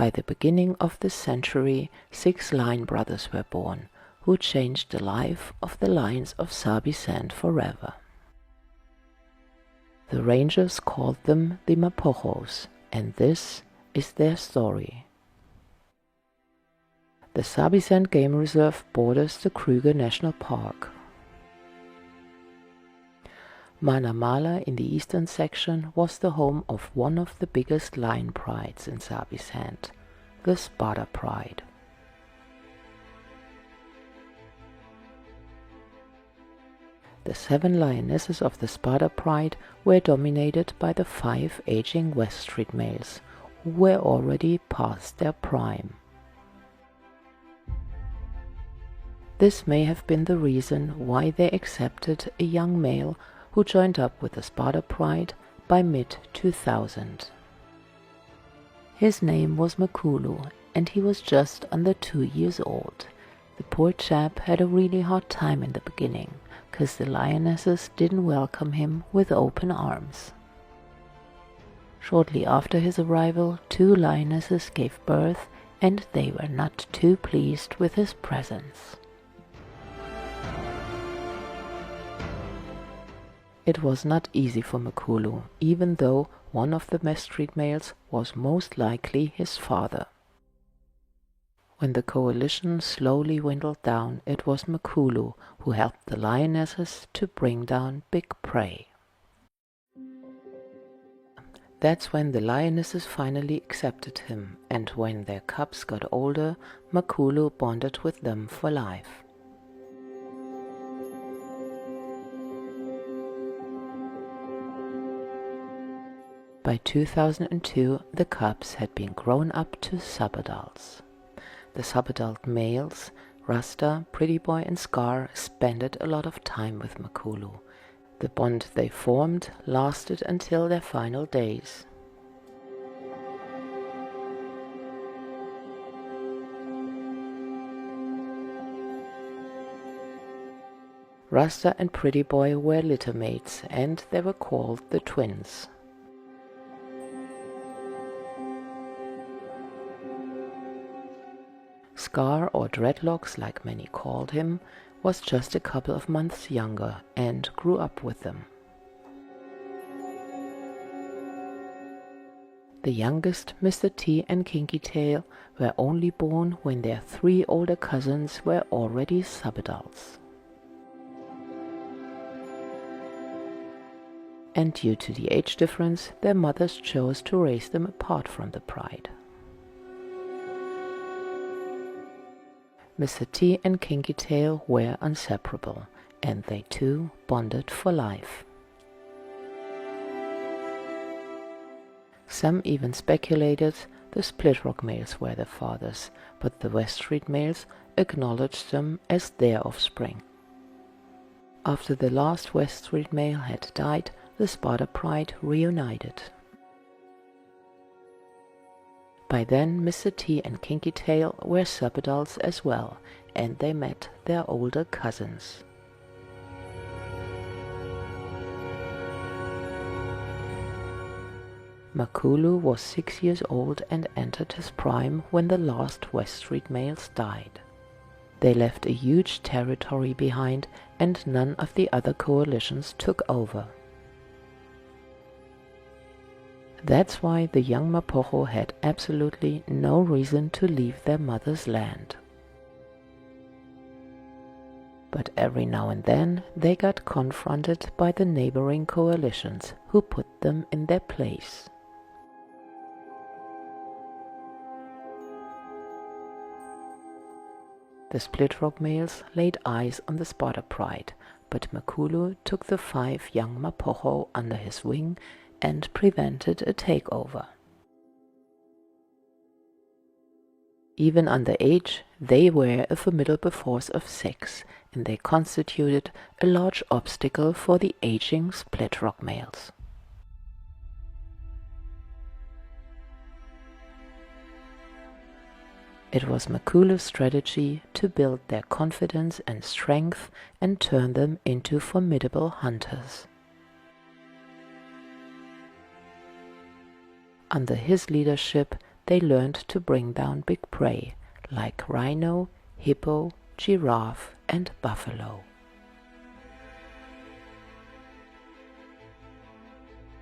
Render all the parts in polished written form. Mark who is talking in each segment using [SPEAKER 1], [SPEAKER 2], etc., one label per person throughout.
[SPEAKER 1] By the beginning of this century, 6 lion brothers were born, who changed the life of the lions of Sabi Sands forever. The rangers called them the Mapogos, and this is their story. The Sabi Sands Game Reserve borders the Kruger National Park. Manamala in the eastern section was the home of one of the biggest lion prides in Sabi Sands, the Spada Pride. The 7 lionesses of the Spada Pride were dominated by the 5 aging West Street males, who were already past their prime. This may have been the reason why they accepted a young male who joined up with the Spada Pride by mid-2000. His name was Makulu, and he was just under 2 years old. The poor chap had a really hard time in the beginning, cause the lionesses didn't welcome him with open arms. Shortly after his arrival, 2 lionesses gave birth, and they were not too pleased with his presence. It was not easy for Makulu, even though one of the West Street males was most likely his father. When the coalition slowly dwindled down, it was Makulu who helped the lionesses to bring down big prey. That's when the lionesses finally accepted him, and when their cubs got older, Makulu bonded with them for life. By 2002, the cubs had been grown up to subadults. The subadult males, Rasta, Pretty Boy and Scar, spent a lot of time with Makulu. The bond they formed lasted until their final days. Rasta and Pretty Boy were littermates, and they were called the twins. Scar, or Dreadlocks like many called him, was just a couple of months younger and grew up with them. The youngest, Mr. T and Kinky Tail, were only born when their 3 older cousins were already subadults. And due to the age difference, their mothers chose to raise them apart from the pride. Mr. T and Kinky Tail were inseparable, and they too bonded for life. Some even speculated the Split Rock males were their fathers, but the West Street males acknowledged them as their offspring. After the last West Street male had died, the Spada Pride reunited. By then, Mr. T and Kinky Tail were subadults as well, and they met their older cousins. Makulu was 6 years old and entered his prime when the last West Street males died. They left a huge territory behind, and none of the other coalitions took over. That's why the young Mapogo had absolutely no reason to leave their mother's land. But every now and then they got confronted by the neighboring coalitions, who put them in their place. The Split Rock males laid eyes on the Spada Pride, but Makulu took the 5 young Mapogo under his wing and prevented a takeover. Even underage, they were a formidable force of 6, and they constituted a large obstacle for the aging Split Rock males. It was Makulu's strategy to build their confidence and strength and turn them into formidable hunters. Under his leadership, they learned to bring down big prey like rhino, hippo, giraffe, and buffalo.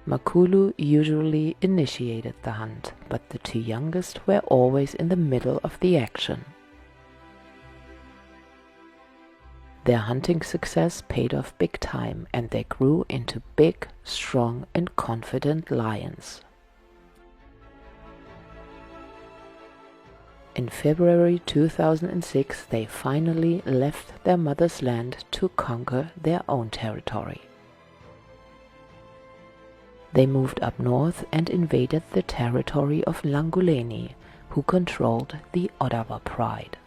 [SPEAKER 1] Makulu usually initiated the hunt, but the two youngest were always in the middle of the action. Their hunting success paid off big time, and they grew into big, strong, and confident lions. In February 2006, they finally left their mother's land to conquer their own territory. They moved up north and invaded the territory of Langoleni, who controlled the Ottawa Pride.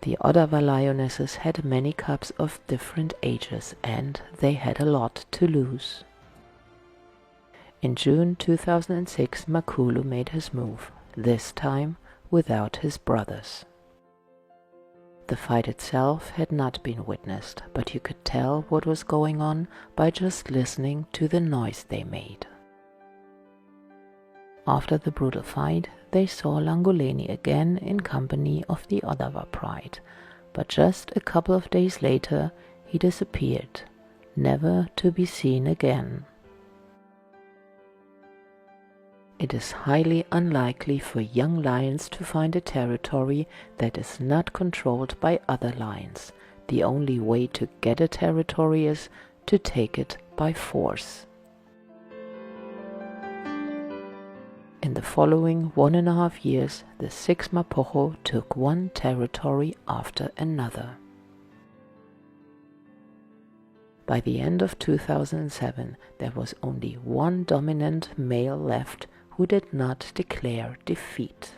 [SPEAKER 1] The Ottawa Lionesses had many cubs of different ages, and they had a lot to lose. In June 2006, Makulu made his move, this time without his brothers. The fight itself had not been witnessed, but you could tell what was going on by just listening to the noise they made. After the brutal fight, they saw Langoleni again in company of the Ottawa Pride, but just a couple of days later he disappeared, never to be seen again. It is highly unlikely for young lions to find a territory that is not controlled by other lions. The only way to get a territory is to take it by force. In the following 1.5 years, the 6 Mapogo took one territory after another. By the end of 2007, there was only one dominant male left who did not declare defeat.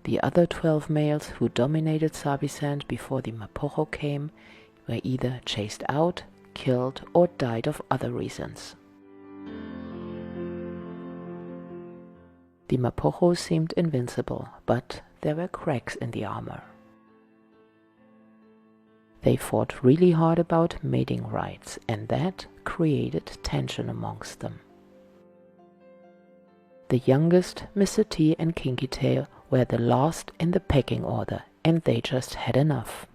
[SPEAKER 1] The other 12 males who dominated Sabi Sands before the Mapogo came were either chased out, killed, or died of other reasons. The Mapogo seemed invincible, but there were cracks in the armor. They fought really hard about mating rights, and that created tension amongst them. The youngest, Mr. T and Kinky Tail, were the last in the pecking order, and they just had enough.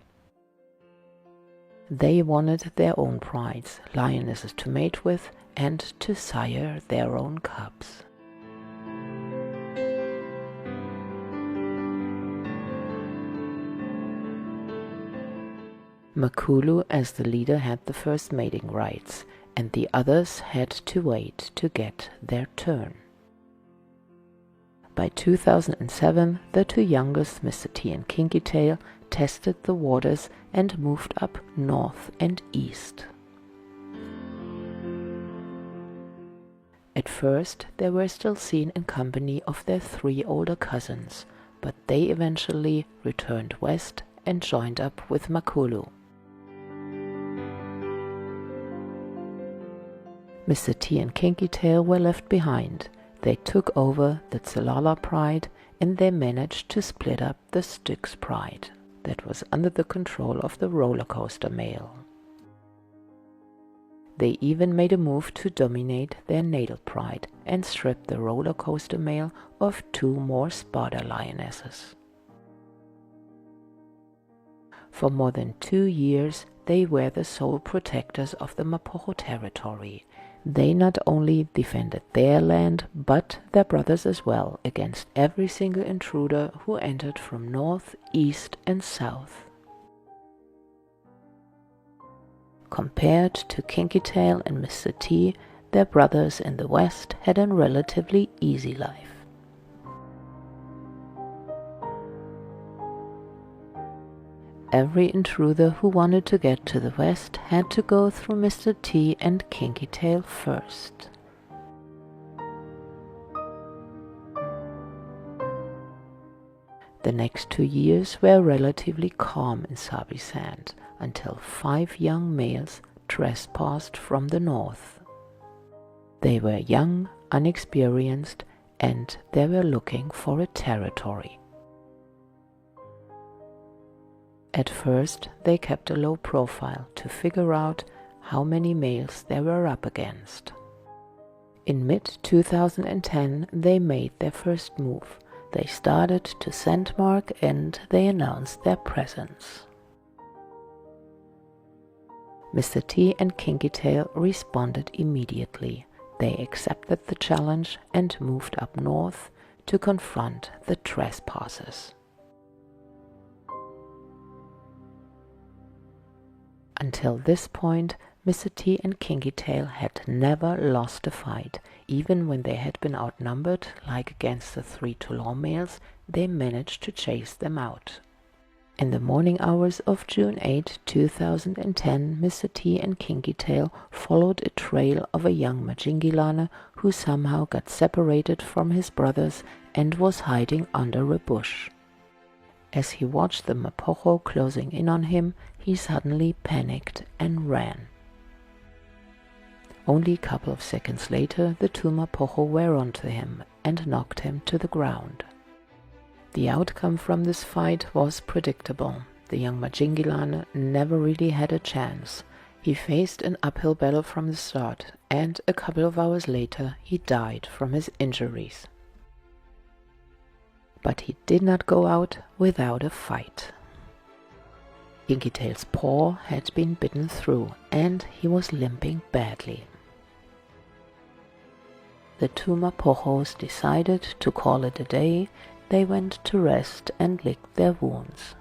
[SPEAKER 1] They wanted their own prides, lionesses to mate with, and to sire their own cubs. Makulu as the leader had the first mating rights, and the others had to wait to get their turn. By 2007, the two youngest, Mr. T and Kinky Tail, tested the waters and moved up north and east. At first, they were still seen in company of their 3 older cousins, but they eventually returned west and joined up with Makulu. Mr. T and Kinky Tail were left behind. They took over the Tsalala Pride, and they managed to split up the Styx Pride that was under the control of the roller coaster male. They even made a move to dominate their natal pride and strip the roller coaster male of 2 more Sparta lionesses. For more than 2 years, they were the sole protectors of the Mapogo territory. They not only defended their land, but their brothers as well, against every single intruder who entered from north, east, and south. Compared to Kinky Tail and Mr. T, their brothers in the west had a relatively easy life. Every intruder who wanted to get to the west had to go through Mr. T and Kinky Tail first. The next 2 years were relatively calm in Sabi Sands until 5 young males trespassed from the north. They were young, unexperienced, and they were looking for a territory. At first, they kept a low profile to figure out how many males they were up against. In mid-2010 they made their first move. They started to sandmark and they announced their presence. Mr. T and Kinky Tail responded immediately. They accepted the challenge and moved up north to confront the trespassers. Until this point, Mr. T and Kinky Tail had never lost a fight. Even when they had been outnumbered, like against the 3 Toulon males, they managed to chase them out. In the morning hours of June 8, 2010, Mr. T and Kinky Tail followed a trail of a young Majingilane who somehow got separated from his brothers and was hiding under a bush. As he watched the Mapogo closing in on him, he suddenly panicked and ran. Only a couple of seconds later, the 2 Mapogo were onto him and knocked him to the ground. The outcome from this fight was predictable. The young Majingilane never really had a chance. He faced an uphill battle from the start, and a couple of hours later he died from his injuries. But he did not go out without a fight. Kinky Tail's paw had been bitten through, and he was limping badly. The 2 Mapogos decided to call it a day. They went to rest and licked their wounds.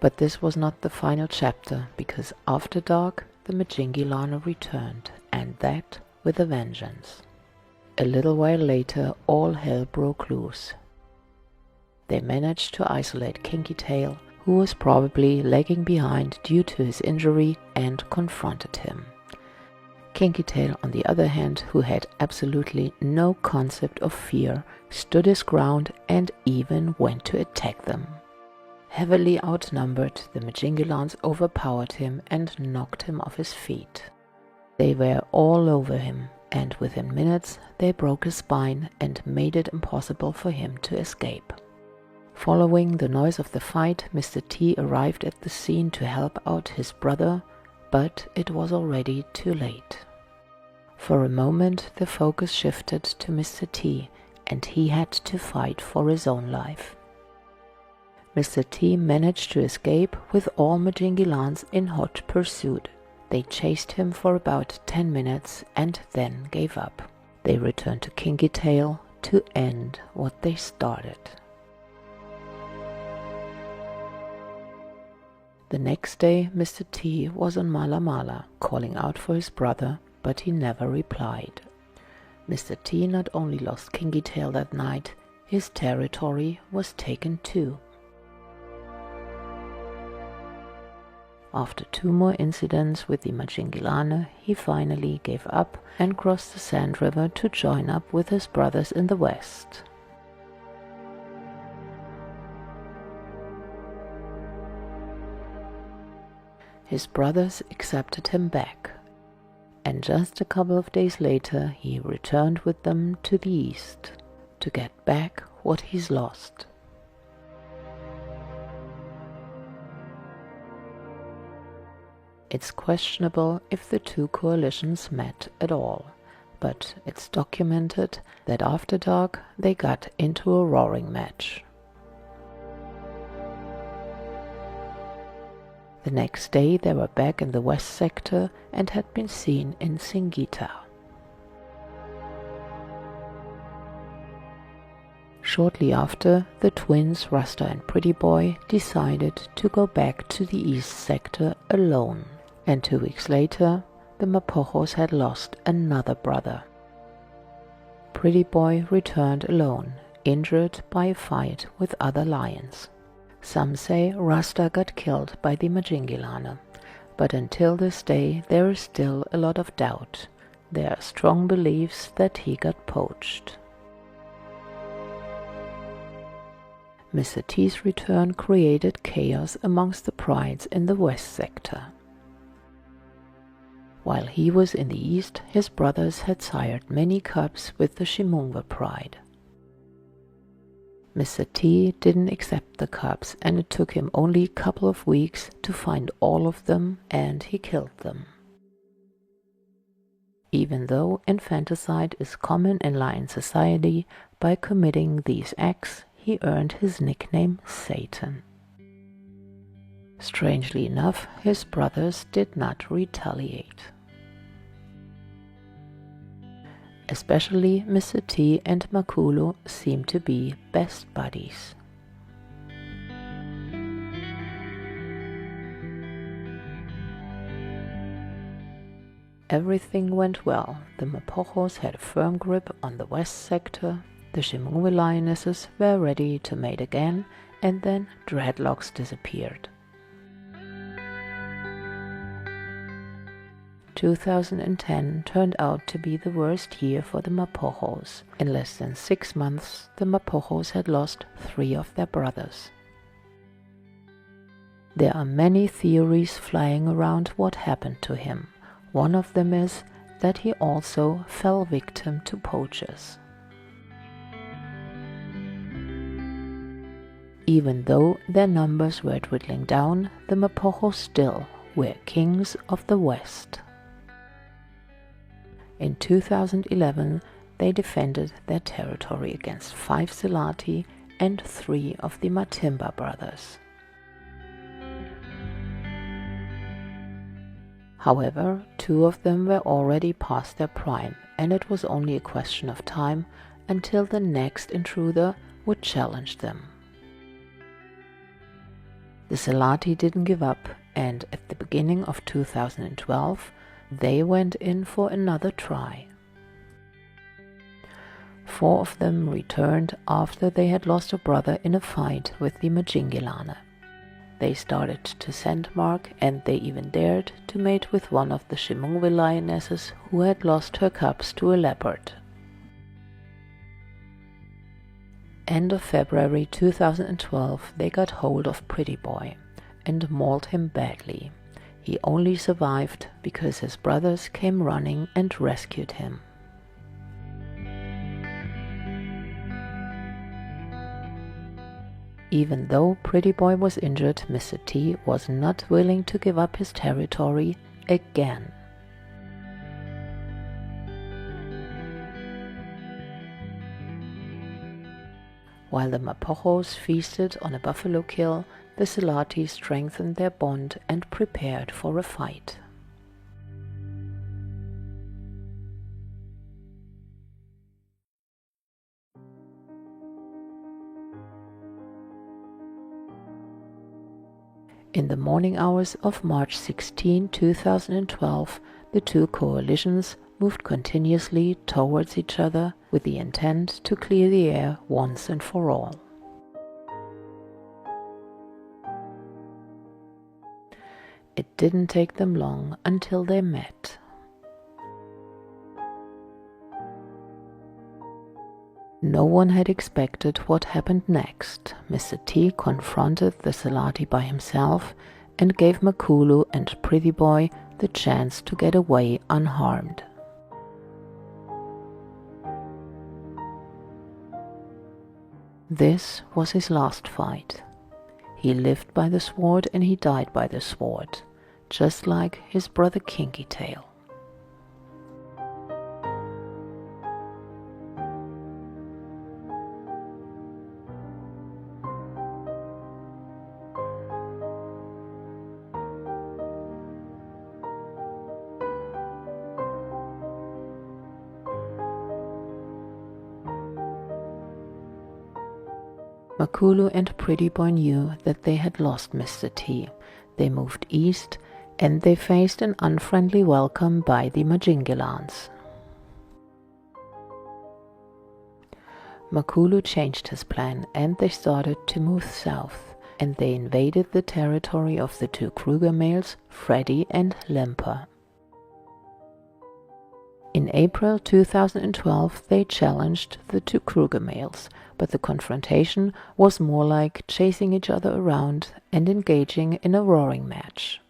[SPEAKER 1] But this was not the final chapter, because after dark the Majingilane returned, and that with a vengeance. A little while later all hell broke loose. They managed to isolate Kinky Tail, who was probably lagging behind due to his injury, and confronted him. Kinky Tail, on the other hand, who had absolutely no concept of fear, stood his ground and even went to attack them. Heavily outnumbered, the Majingilanes overpowered him and knocked him off his feet. They were all over him, and within minutes they broke his spine and made it impossible for him to escape. Following the noise of the fight, Mr. T arrived at the scene to help out his brother, but it was already too late. For a moment the focus shifted to Mr. T, and he had to fight for his own life. Mr. T managed to escape with all Majingilanes in hot pursuit. They chased him for about 10 minutes and then gave up. They returned to Kinky Tail to end what they started. The next day Mr. T was on Mala Mala, calling out for his brother, but he never replied. Mr. T not only lost Kinky Tail that night, his territory was taken too. After 2 more incidents with the Majingilane, he finally gave up and crossed the Sand River to join up with his brothers in the west. His brothers accepted him back, and just a couple of days later he returned with them to the east to get back what he's lost. It's questionable if the 2 coalitions met at all, but it's documented that after dark they got into a roaring match. The next day they were back in the west sector and had been seen in Singita. Shortly after, the twins Rasta and Pretty Boy decided to go back to the east sector alone, and 2 weeks later the Mapogos had lost another brother. Pretty Boy returned alone, injured by a fight with other lions. Some say Rasta got killed by the Majingilane, but until this day there is still a lot of doubt. There are strong beliefs that he got poached. Mr. T's return created chaos amongst the prides in the west sector. While he was in the east, his brothers had sired many cubs with the Shimungwe pride. Mr. T didn't accept the cubs, and it took him only a couple of weeks to find all of them, and he killed them. Even though infanticide is common in lion society, by committing these acts he earned his nickname Satan. Strangely enough, his brothers did not retaliate. Especially Mr. T and Mapogo seem to be best buddies. Everything went well. The Mapogos had a firm grip on the west sector, the Mapogo Lionesses were ready to mate again, and then dreadlocks disappeared. 2010 turned out to be the worst year for the Mapogos. In less than 6 months, the Mapogos had lost 3 of their brothers. There are many theories flying around what happened to him. One of them is that he also fell victim to poachers. Even though their numbers were dwindling down, the Mapogos still were kings of the West. In 2011, they defended their territory against 5 Selati and 3 of the Matimba brothers. However, 2 of them were already past their prime, and it was only a question of time until the next intruder would challenge them. The Selati didn't give up, and at the beginning of 2012, they went in for another try. 4 of them returned after they had lost a brother in a fight with the Majingilane. They started to scent mark, and they even dared to mate with one of the Mapogo Lionesses who had lost her cubs to a leopard. End of February 2012, they got hold of Pretty Boy and mauled him badly. He only survived because his brothers came running and rescued him. Even though Pretty Boy was injured, Mr. T was not willing to give up his territory again. While the Mapogos feasted on a buffalo kill, the Selati strengthened their bond and prepared for a fight. In the morning hours of March 16, 2012, the 2 coalitions moved continuously towards each other with the intent to clear the air once and for all. It didn't take them long until they met. No one had expected what happened next. Mr. T confronted the Selati by himself and gave Mapogo and Pretty Boy the chance to get away unharmed. This was his last fight. He lived by the sword and he died by the sword, just like his brother Kinky Tail. Mapogo and Pretty Boy knew that they had lost Mr. T. They moved east, and they faced an unfriendly welcome by the Majingilans. Mapogo changed his plan, and they started to move south, and they invaded the territory of the 2 Kruger males, Freddy and Limper. In April 2012, they challenged the 2 Kruger males, but the confrontation was more like chasing each other around and engaging in a roaring match.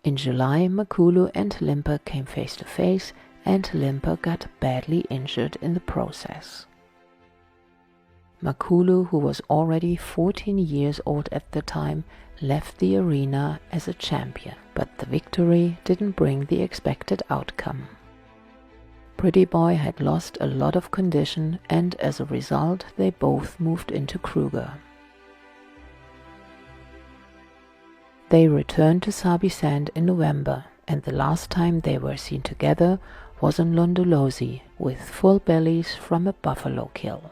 [SPEAKER 1] In July, Mapogo and Limper came face to face, and Limper got badly injured in the process. Makulu, who was already 14 years old at the time, left the arena as a champion, but the victory didn't bring the expected outcome. Pretty Boy had lost a lot of condition, and as a result they both moved into Kruger. They returned to Sabi Sand in November, and the last time they were seen together was on Londolozi with full bellies from a buffalo kill.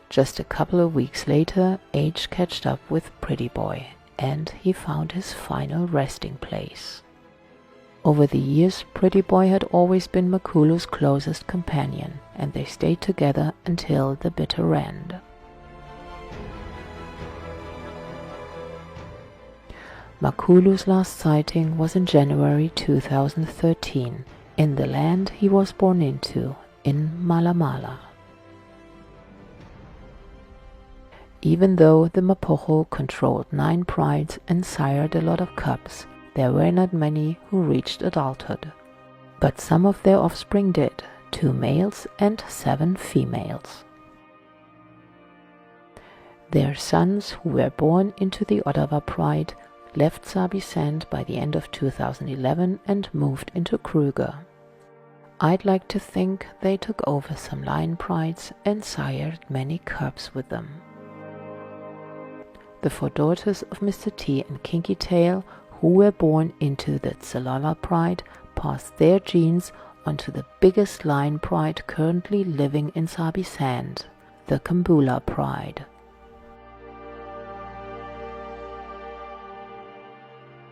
[SPEAKER 1] Just a couple of weeks later, age catched up with Pretty Boy, and he found his final resting place. Over the years, Pretty Boy had always been Makulu's closest companion, and they stayed together until the bitter end. Makulu's last sighting was in January 2013, in the land he was born into, in Malamala. Even though the Mapogo controlled 9 prides and sired a lot of cubs, there were not many who reached adulthood. But some of their offspring did, 2 males and 7 females. Their sons, who were born into the Ottawa Pride, left Sabi Sand by the end of 2011 and moved into Kruger. I'd like to think they took over some lion prides and sired many cubs with them. The 4 daughters of Mr. T and Kinky Tail, who were born into the Tsalala Pride, passed their genes onto the biggest lion pride currently living in Sabi Sand, the Kambula Pride.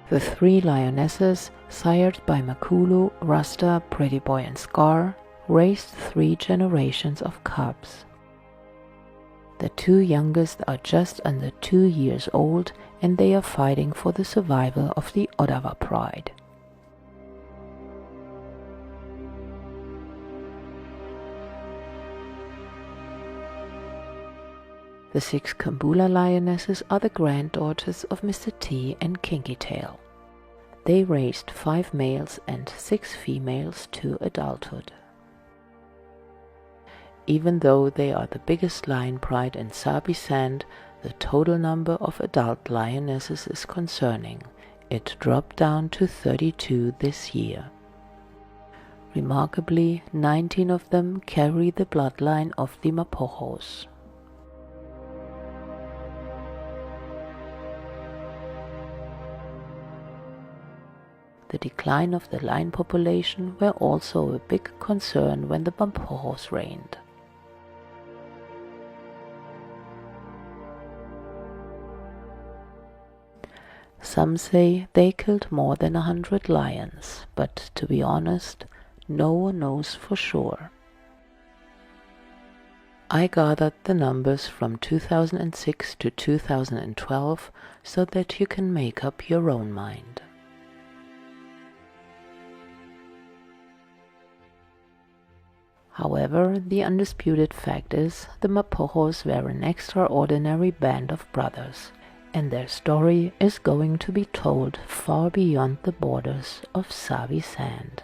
[SPEAKER 1] The 3 lionesses, sired by Makulu, Rasta, Pretty Boy and Scar, raised 3 generations of cubs. The 2 youngest are just under 2 years old, and they are fighting for the survival of the Ottawa Pride. The 6 Kambula lionesses are the granddaughters of Mr. T and Kinky Tail. They raised 5 males and 6 females to adulthood. Even though they are the biggest lion pride in Sabi Sand, the total number of adult lionesses is concerning. It dropped down to 32 this year. Remarkably, 19 of them carry the bloodline of the Mapogos. The decline of the lion population were also a big concern when the Mapogos reigned. Some say they killed more than 100 lions, but to be honest, no one knows for sure. I gathered the numbers from 2006 to 2012 so that you can make up your own mind. However, the undisputed fact is the Mapogos were an extraordinary band of brothers, and their story is going to be told far beyond the borders of Sabi Sand.